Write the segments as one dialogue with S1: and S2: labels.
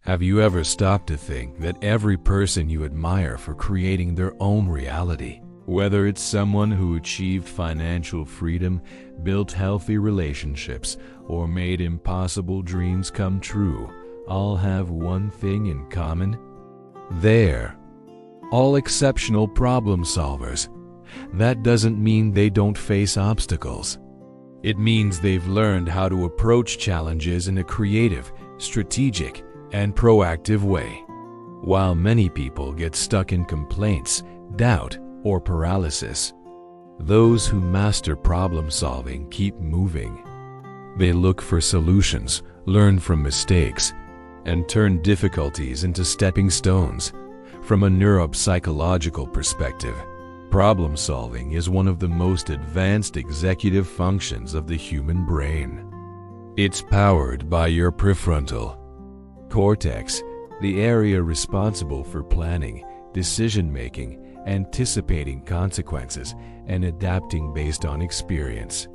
S1: Have you ever stopped to think that every person you admire for creating their own reality, whether it's someone who achieved financial freedom, built healthy relationships, or made impossible dreams come true, all have one thing in common? They're all exceptional problem solvers. That doesn't mean they don't face obstacles. It means they've learned how to approach challenges in a creative, strategic, and proactive way. While many people get stuck in complaints, doubt, or paralysis, those who master problem solving keep moving. They look for solutions, learn from mistakes, and turn difficulties into stepping stones. From a neuropsychological perspective, problem solving is one of the most advanced executive functions of the human brain. It's powered by your prefrontal cortex, the area responsible for planning, decision-making, anticipating consequences, and adapting based on experience.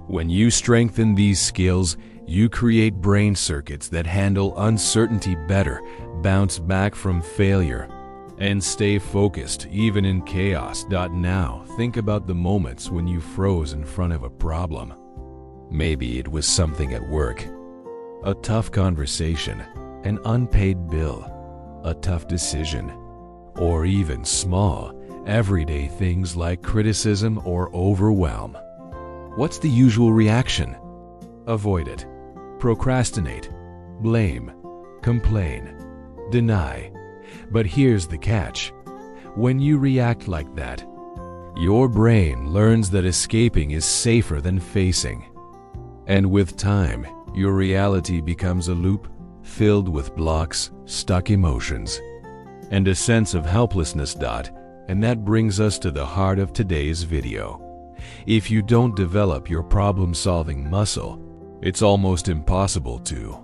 S1: When you strengthen these skills, you create brain circuits that handle uncertainty better, bounce back from failure, and stay focused even in chaos. Now, think about the moments when you froze in front of a problem. Maybe it was something at work, a tough conversation, an unpaid bill, a tough decision, or even small, everyday things like criticism or overwhelm. What's the usual reaction? Avoid it, procrastinate, blame, complain, deny. But here's the catch. When you react like that, your brain learns that escaping is safer than facing. And with time, your reality becomes a loop filled with blocks, stuck emotions, and a sense of helplessness. And that brings us to the heart of today's video. If you don't develop your problem-solving muscle, it's almost impossible to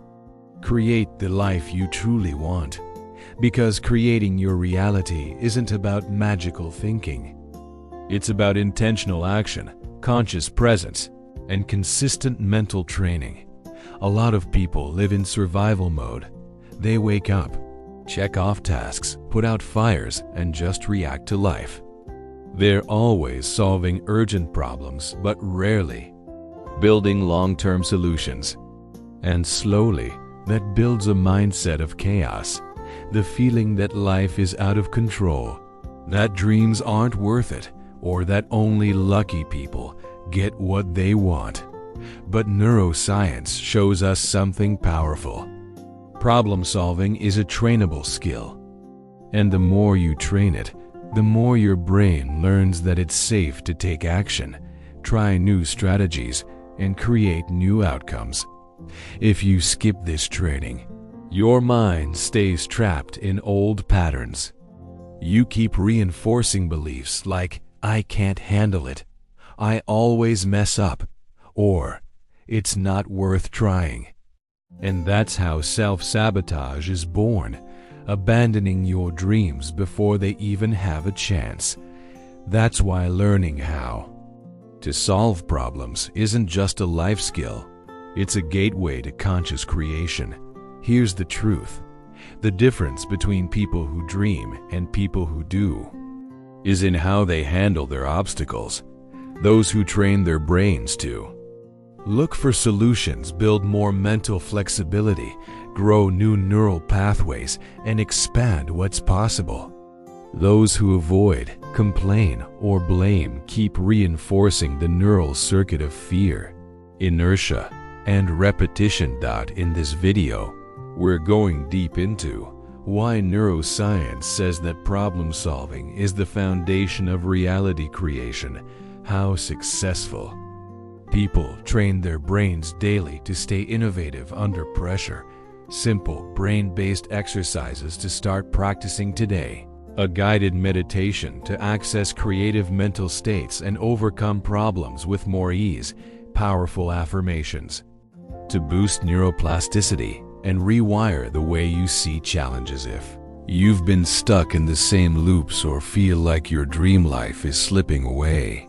S1: create the life you truly want. Because creating your reality isn't about magical thinking. It's about intentional action, conscious presence, and consistent mental training. A lot of people live in survival mode. They wake up, check off tasks, put out fires, and just react to life. They're always solving urgent problems, but rarely building long-term solutions. And slowly, that builds a mindset of chaos, the feeling that life is out of control, that dreams aren't worth it, or that only lucky people get what they want. But neuroscience shows us something powerful. Problem solving is a trainable skill. And the more you train it, the more your brain learns that it's safe to take action, try new strategies, and create new outcomes. If you skip this training, your mind stays trapped in old patterns. You keep reinforcing beliefs like, I can't handle it, I always mess up, or it's not worth trying. And that's how self-sabotage is born, abandoning your dreams before they even have a chance. That's why learning how to solve problems isn't just a life skill, it's a gateway to conscious creation. Here's the truth. The difference between people who dream and people who do is in how they handle their obstacles. Those who train their brains to look for solutions build more mental flexibility, grow new neural pathways, and expand what's possible. Those who avoid, complain, or blame keep reinforcing the neural circuit of fear, inertia, and repetition. In this video, we're going deep into why neuroscience says that problem solving is the foundation of reality creation, how successful people train their brains daily to stay innovative under pressure, simple brain-based exercises to start practicing today, a guided meditation to access creative mental states and overcome problems with more ease, powerful affirmations to boost neuroplasticity and rewire the way you see challenges. If you've been stuck in the same loops or feel like your dream life is slipping away,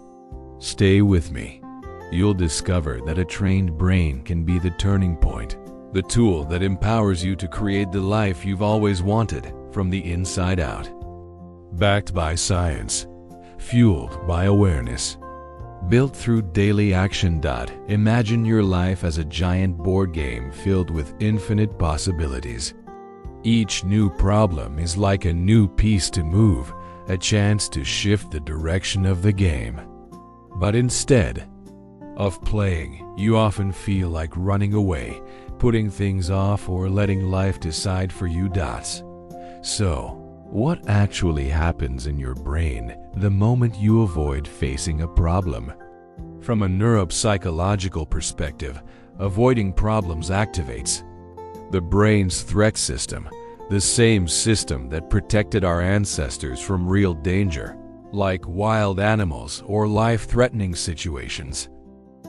S1: stay with me. You'll discover that a trained brain can be the turning point, the tool that empowers you to create the life you've always wanted from the inside out. Backed by science, fueled by awareness, built through daily action. Imagine your life as a giant board game filled with infinite possibilities. Each new problem is like a new piece to move, a chance to shift the direction of the game. But instead of playing, you often feel like running away, putting things off, or letting life decide for you. So, what actually happens in your brain the moment you avoid facing a problem? From a neuropsychological perspective, avoiding problems activates the brain's threat system, the same system that protected our ancestors from real danger, like wild animals or life-threatening situations.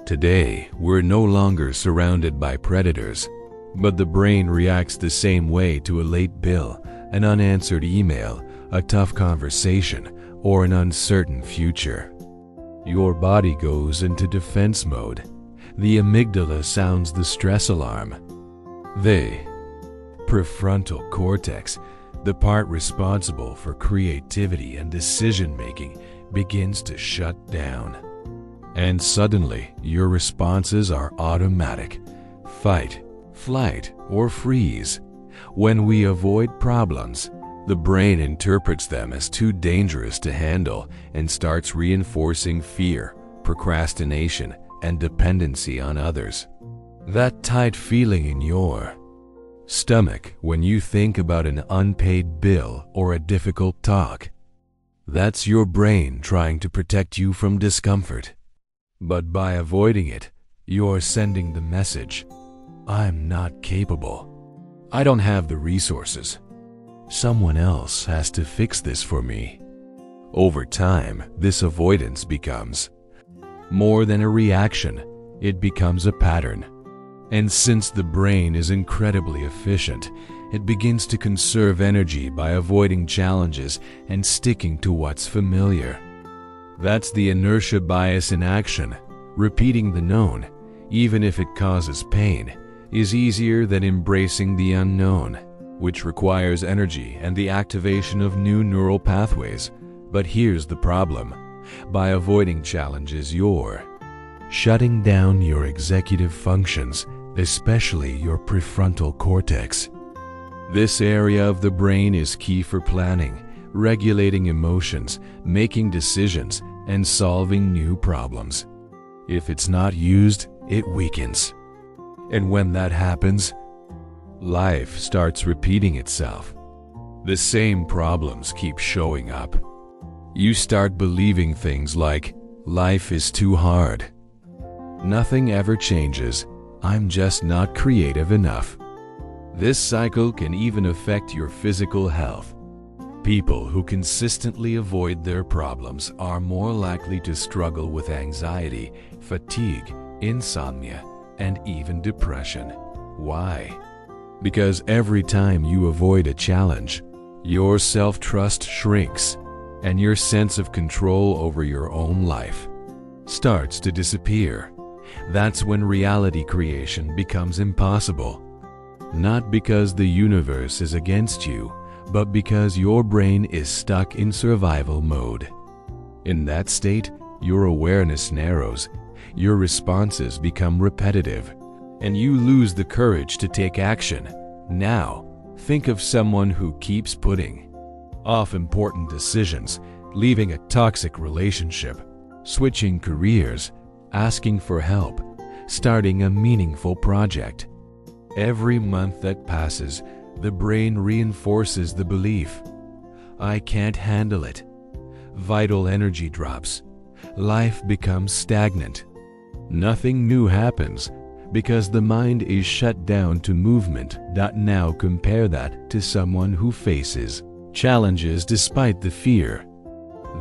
S1: Today, we're no longer surrounded by predators, but the brain reacts the same way to a late bill, an unanswered email, a tough conversation, or an uncertain future. Your body goes into defense mode. The amygdala sounds the stress alarm. The prefrontal cortex, the part responsible for creativity and decision-making, begins to shut down. And suddenly, your responses are automatic: fight, flight, or freeze. When we avoid problems, the brain interprets them as too dangerous to handle and starts reinforcing fear, procrastination, and dependency on others. That tight feeling in your stomach when you think about an unpaid bill or a difficult talk, that's your brain trying to protect you from discomfort. But by avoiding it, you're sending the message: I'm not capable. I don't have the resources. Someone else has to fix this for me. Over time, this avoidance becomes more than a reaction. It becomes a pattern. And since the brain is incredibly efficient, it begins to conserve energy by avoiding challenges and sticking to what's familiar. That's the inertia bias in action. Repeating the known, even if it causes pain, is easier than embracing the unknown, which requires energy and the activation of new neural pathways. But here's the problem: by avoiding challenges, you're shutting down your executive functions, especially your prefrontal cortex. This area of the brain is key for planning, regulating emotions, making decisions, and solving new problems. If it's not used, it weakens. And when that happens, life starts repeating itself. The same problems keep showing up. You start believing things like, life is too hard, nothing ever changes, I'm just not creative enough. This cycle can even affect your physical health. People who consistently avoid their problems are more likely to struggle with anxiety, fatigue, insomnia, and even depression. Why? Because every time you avoid a challenge, your self-trust shrinks, and your sense of control over your own life starts to disappear. That's when reality creation becomes impossible. Not because the universe is against you, but because your brain is stuck in survival mode. In that state, your awareness narrows, your responses become repetitive, and you lose the courage to take action. Now, think of someone who keeps putting off important decisions, leaving a toxic relationship, switching careers, asking for help, starting a meaningful project. Every month that passes, the brain reinforces the belief, I can't handle it. Vital energy drops. Life becomes stagnant. Nothing new happens because the mind is shut down to movement. Now compare that to someone who faces challenges despite the fear.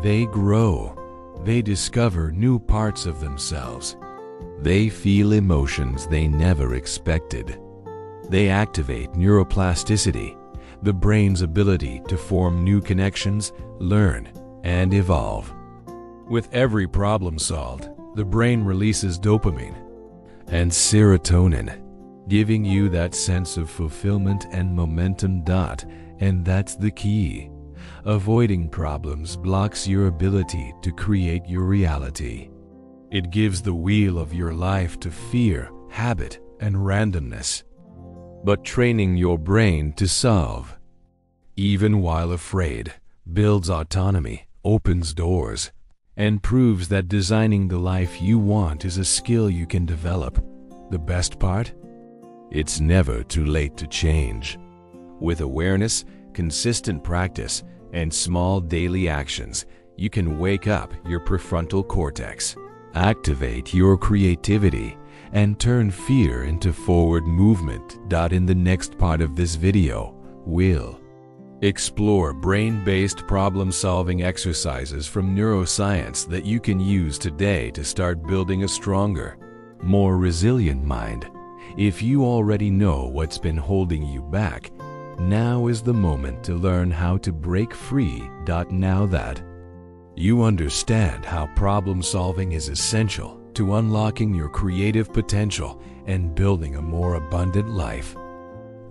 S1: They grow. They discover new parts of themselves. They feel emotions they never expected. They activate neuroplasticity, the brain's ability to form new connections, learn, and evolve. With every problem solved, the brain releases dopamine and serotonin, giving you that sense of fulfillment and momentum. And that's the key. Avoiding problems blocks your ability to create your reality. It gives the wheel of your life to fear, habit, and randomness. But training your brain to solve, even while afraid, builds autonomy, opens doors, and proves that designing the life you want is a skill you can develop. The best part? It's never too late to change. With awareness, consistent practice, and small daily actions, you can wake up your prefrontal cortex, activate your creativity, and turn fear into forward movement. In the next part of this video, we'll explore brain-based problem-solving exercises from neuroscience that you can use today to start building a stronger, more resilient mind. If you already know what's been holding you back, now is the moment to learn how to break free. Now that you understand how problem-solving is essential to unlocking your creative potential and building a more abundant life,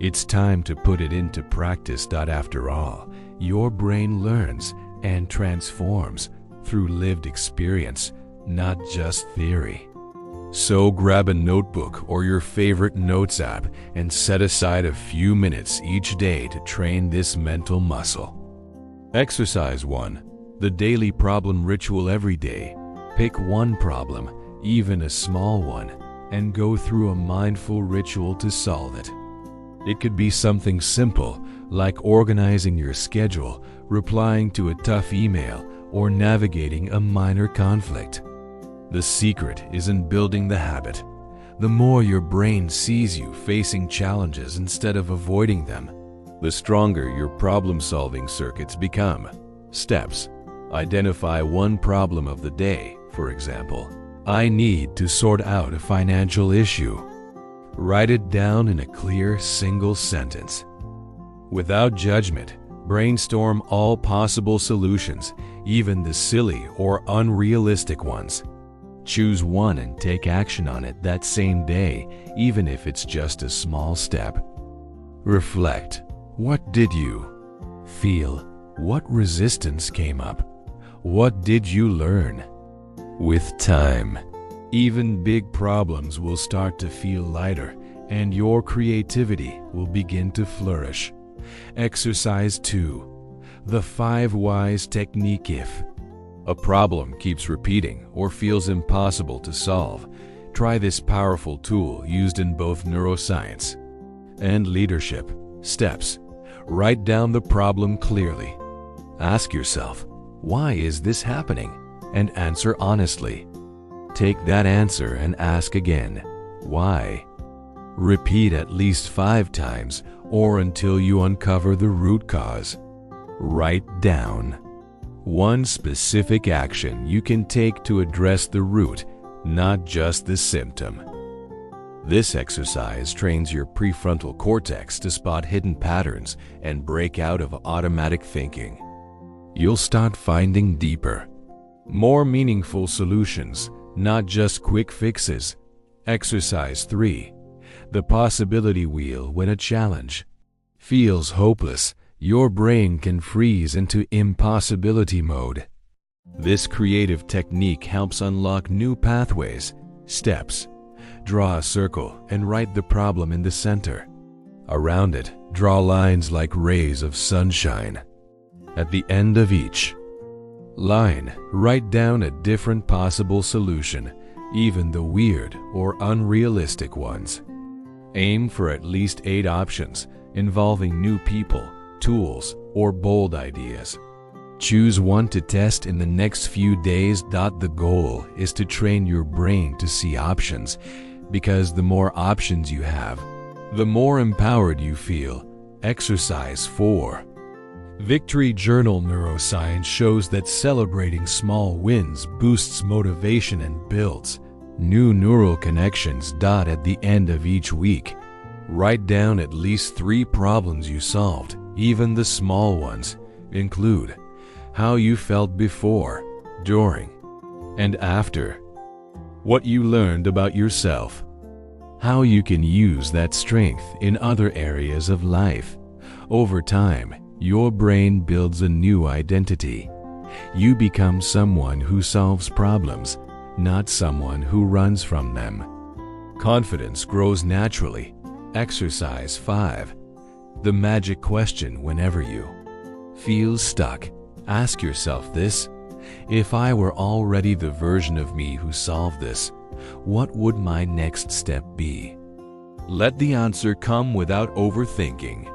S1: it's time to put it into practice. After all, your brain learns and transforms through lived experience, not just theory. So grab a notebook or your favorite notes app and set aside a few minutes each day to train this mental muscle. Exercise 1. The daily problem ritual. Every day, pick one problem, even a small one, and go through a mindful ritual to solve it. It could be something simple, like organizing your schedule, replying to a tough email, or navigating a minor conflict. The secret is in building the habit. The more your brain sees you facing challenges instead of avoiding them, the stronger your problem-solving circuits become. Steps. Identify one problem of the day. For example, I need to sort out a financial issue. Write it down in a clear, single sentence. Without judgment, brainstorm all possible solutions, even the silly or unrealistic ones. Choose one and take action on it that same day, even if it's just a small step. Reflect. What did you feel? What resistance came up? What did you learn? With time, even big problems will start to feel lighter, and your creativity will begin to flourish. Exercise 2. The 5 Whys technique. If a problem keeps repeating or feels impossible to solve, try this powerful tool used in both neuroscience and leadership. Steps. Write down the problem clearly. Ask yourself, why is this happening? And answer honestly. Take that answer and ask again, why? Repeat at least 5 times or until you uncover the root cause. Write down one specific action you can take to address the root, not just the symptom. This exercise trains your prefrontal cortex to spot hidden patterns and break out of automatic thinking. You'll start finding deeper, more meaningful solutions, not just quick fixes. Exercise 3. The possibility wheel. When a challenge feels hopeless, your brain can freeze into impossibility mode. This creative technique helps unlock new pathways. Steps. Draw a circle and write the problem in the center. Around it, draw lines like rays of sunshine. At the end of each line, write down a different possible solution, even the weird or unrealistic ones. Aim for at least 8 options involving new people, tools, or bold ideas. Choose one to test in the next few days. The goal is to train your brain to see options, because the more options you have, the more empowered you feel. Exercise 4. Victory Journal. Neuroscience shows that celebrating small wins boosts motivation and builds new neural connections. At the end of each week, write down at least 3 problems you solved, even the small ones. Include how you felt before, during, and after, what you learned about yourself, how you can use that strength in other areas of life. Over time, your brain builds a new identity. You become someone who solves problems, not someone who runs from them. Confidence grows naturally. Exercise 5. The magic question whenever you feel stuck. Ask yourself this: if I were already the version of me who solved this, what would my next step be? Let the answer come without overthinking.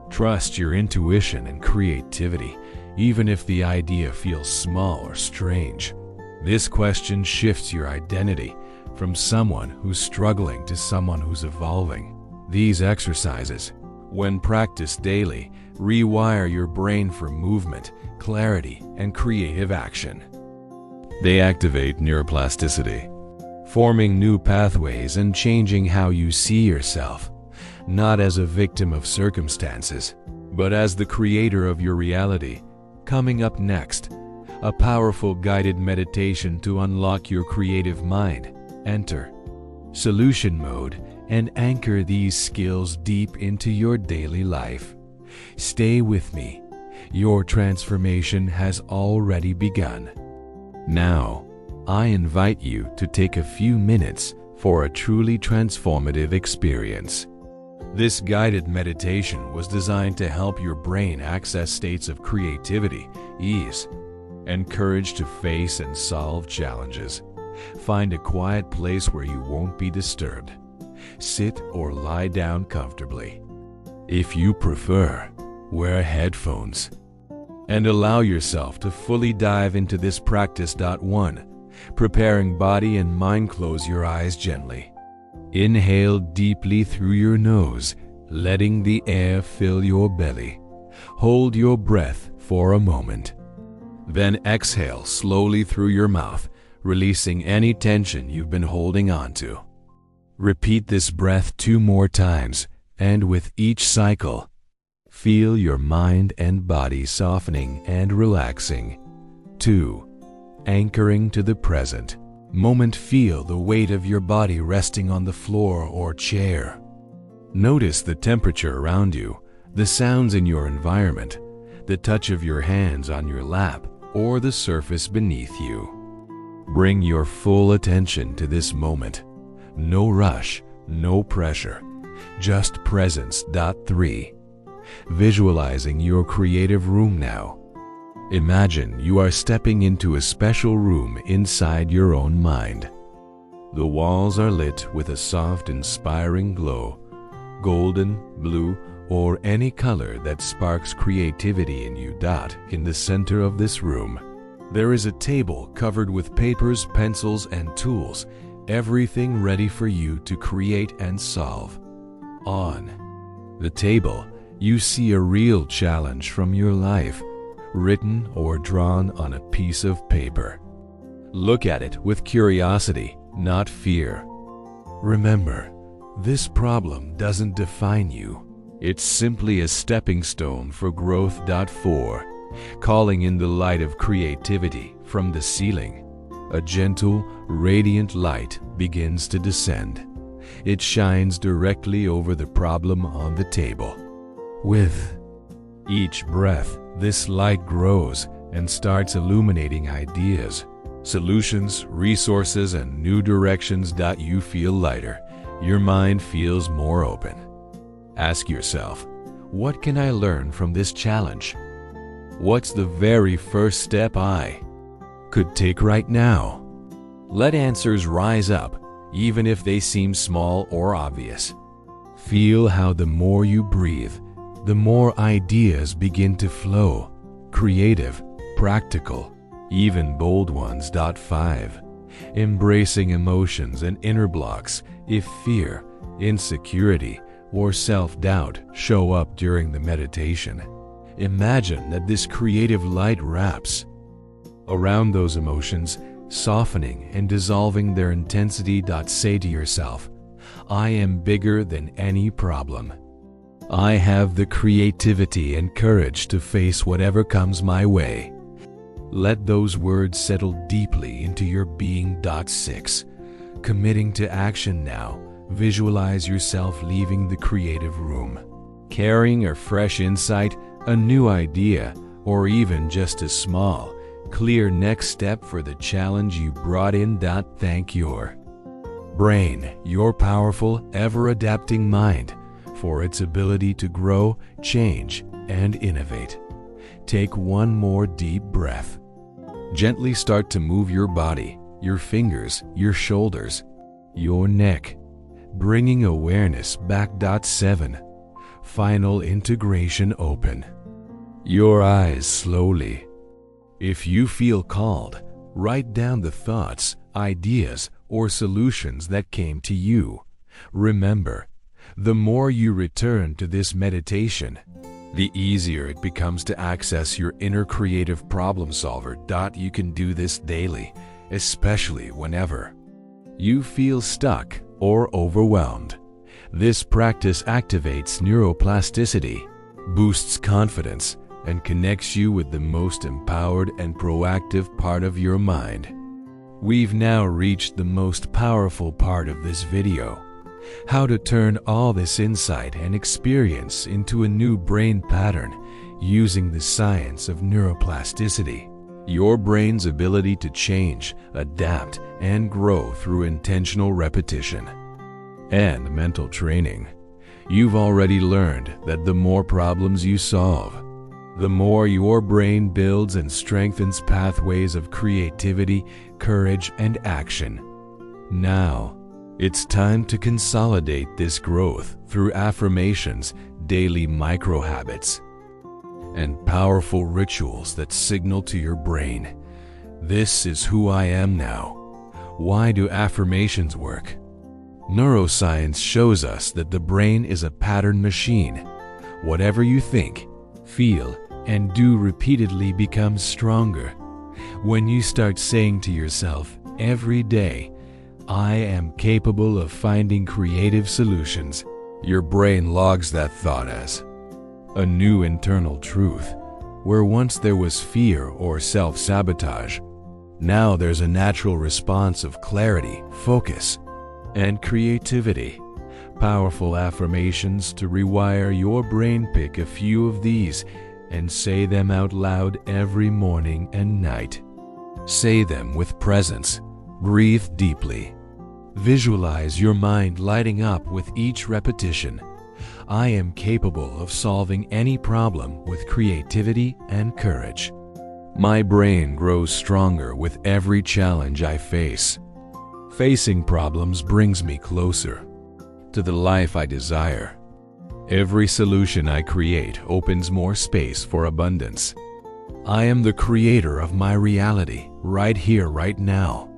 S1: Trust your intuition and creativity, even if the idea feels small or strange. This question shifts your identity from someone who's struggling to someone who's evolving. These exercises, when practiced daily, rewire your brain for movement, clarity, and creative action. They activate neuroplasticity, forming new pathways and changing how you see yourself, not as a victim of circumstances, but as the creator of your reality. Coming up next, a powerful guided meditation to unlock your creative mind. Enter solution mode and anchor these skills deep into your daily life. Stay with me. Your transformation has already begun. Now, I invite you to take a few minutes for a truly transformative experience. This guided meditation was designed to help your brain access states of creativity, ease, and courage to face and solve challenges. Find a quiet place where you won't be disturbed. Sit or lie down comfortably. If you prefer, wear headphones. And allow yourself to fully dive into this practice. 1. Preparing body and mind. Close your eyes gently. Inhale deeply through your nose, letting the air fill your belly. Hold your breath for a moment. Then exhale slowly through your mouth, releasing any tension you've been holding on to. Repeat this breath 2 more times, and with each cycle, feel your mind and body softening and relaxing. 2. Anchoring to the present moment. Feel the weight of your body resting on the floor or chair. Notice the temperature around you, the sounds in your environment, the touch of your hands on your lap or the surface beneath you. Bring your full attention to this moment. No rush, no pressure, just presence. 3. Visualizing your creative room now. Imagine you are stepping into a special room inside your own mind. The walls are lit with a soft, inspiring glow, golden, blue, or any color that sparks creativity in you. In the center of this room, there is a table covered with papers, pencils, and tools, everything ready for you to create and solve. On the table, you see a real challenge from your life, written or drawn on a piece of paper. Look at it with curiosity, not fear. Remember, this problem doesn't define you. It's simply a stepping stone for growth. 4. Calling in the light of creativity from the ceiling. A gentle, radiant light begins to descend. It shines directly over the problem on the table. With each breath, this light grows and starts illuminating ideas, solutions, resources, and new directions. You feel lighter. Your mind feels more open. Ask yourself, what can I learn from this challenge? What's the very first step I could take right now? Let answers rise up, even if they seem small or obvious. Feel how the more you breathe, the more ideas begin to flow, creative, practical, even bold ones. 5. Embracing emotions and inner blocks. If fear, insecurity, or self-doubt show up during the meditation, imagine that this creative light wraps around those emotions, softening and dissolving their intensity. Say to yourself, I am bigger than any problem. I have the creativity and courage to face whatever comes my way. Let those words settle deeply into your being. 6. Committing to action now. Visualize yourself leaving the creative room, carrying a fresh insight, a new idea, or even just a small, clear next step for the challenge you brought in. Thank your brain, your powerful, ever-adapting mind, for its ability to grow, change, and innovate. Take one more deep breath. Gently start to move your body, your fingers, your shoulders, your neck, bringing awareness back. 7. Final integration. Open your eyes slowly. If you feel called, write down the thoughts, ideas, or solutions that came to you. Remember, the more you return to this meditation, the easier it becomes to access your inner creative problem solver. You can do this daily, especially whenever you feel stuck or overwhelmed. This practice activates neuroplasticity, boosts confidence, and connects you with the most empowered and proactive part of your mind. We've now reached the most powerful part of this video: how to turn all this insight and experience into a new brain pattern using the science of neuroplasticity. Your brain's ability to change, adapt, and grow through intentional repetition and mental training. You've already learned that the more problems you solve, the more your brain builds and strengthens pathways of creativity, courage, and action. Now, it's time to consolidate this growth through affirmations, daily micro-habits, and powerful rituals that signal to your brain, "This is who I am now." Why do affirmations work? Neuroscience shows us that the brain is a pattern machine. Whatever you think, feel, and do repeatedly becomes stronger. When you start saying to yourself every day, "I am capable of finding creative solutions," your brain logs that thought as a new internal truth. Where once there was fear or self-sabotage, now there's a natural response of clarity, focus, and creativity. Powerful affirmations to rewire your brain. Pick a few of these and say them out loud every morning and night. Say them with presence. Breathe deeply. Visualize your mind lighting up with each repetition. "I am capable of solving any problem with creativity and courage. My brain grows stronger with every challenge I face. Facing problems brings me closer to the life I desire. Every solution I create opens more space for abundance. I am the creator of my reality, right here, right now.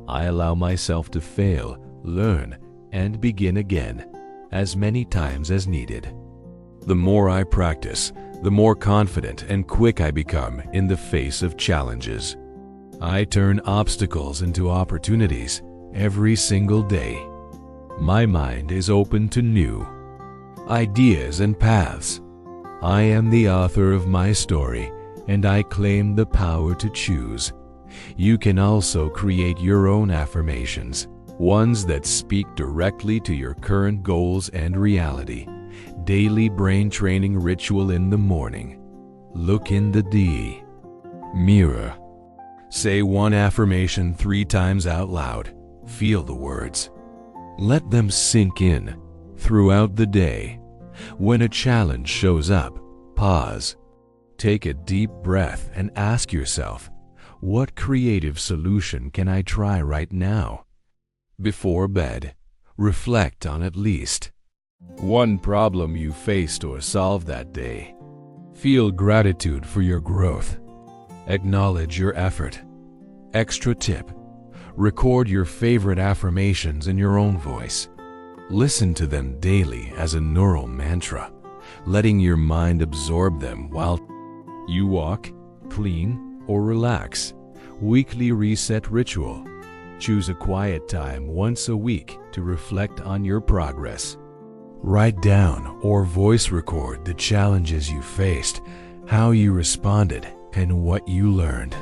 S1: I allow myself to fail, learn, and begin again, as many times as needed." The more I practice, the more confident and quick I become in the face of challenges. I turn obstacles into opportunities every single day. My mind is open to new ideas and paths. I am the author of my story, and I claim the power to choose. You can also create your own affirmations, ones that speak directly to your current goals and reality. Daily brain training ritual in the morning. Look in the mirror. Say one affirmation 3 times out loud. Feel the words. Let them sink in throughout the day. When a challenge shows up, pause. Take a deep breath and ask yourself, "What creative solution can I try right now?" Before bed, reflect on at least one problem you faced or solved that day. Feel gratitude for your growth. Acknowledge your effort. Extra tip: record your favorite affirmations in your own voice. Listen to them daily as a neural mantra, letting your mind absorb them while you walk, clean, or relax. Weekly reset ritual. Choose a quiet time once a week to reflect on your progress. Write down or voice record the challenges you faced, how you responded, and what you learned.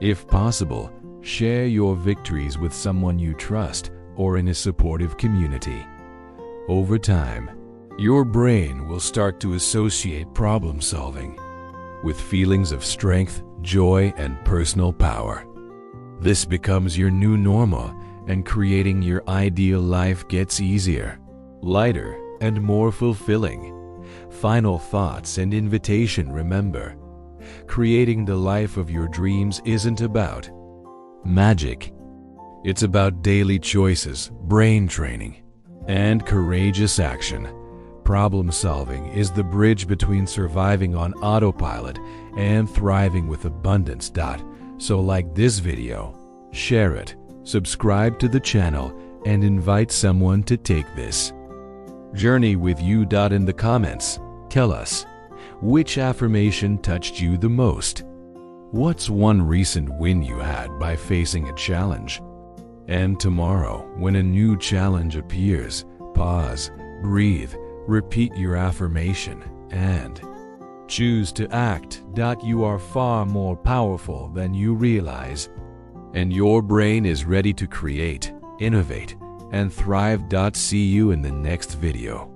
S1: If possible, share your victories with someone you trust or in a supportive community. Over time, your brain will start to associate problem solving with feelings of strength, joy, and personal power. This becomes your new normal, and creating your ideal life gets easier, lighter, and more fulfilling. Final thoughts and invitation. Remember, creating the life of your dreams isn't about magic. It's about daily choices, brain training, and courageous action. Problem solving is the bridge between surviving on autopilot and thriving with abundance. So like this video, share it, subscribe to the channel, and invite someone to take this journey with you. In the comments, tell us, which affirmation touched you the most? What's one recent win you had by facing a challenge? And tomorrow, when a new challenge appears, pause, breathe, repeat your affirmation, and choose to act. You are far more powerful than you realize, and your brain is ready to create, innovate, and thrive. See you in the next video.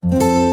S2: you.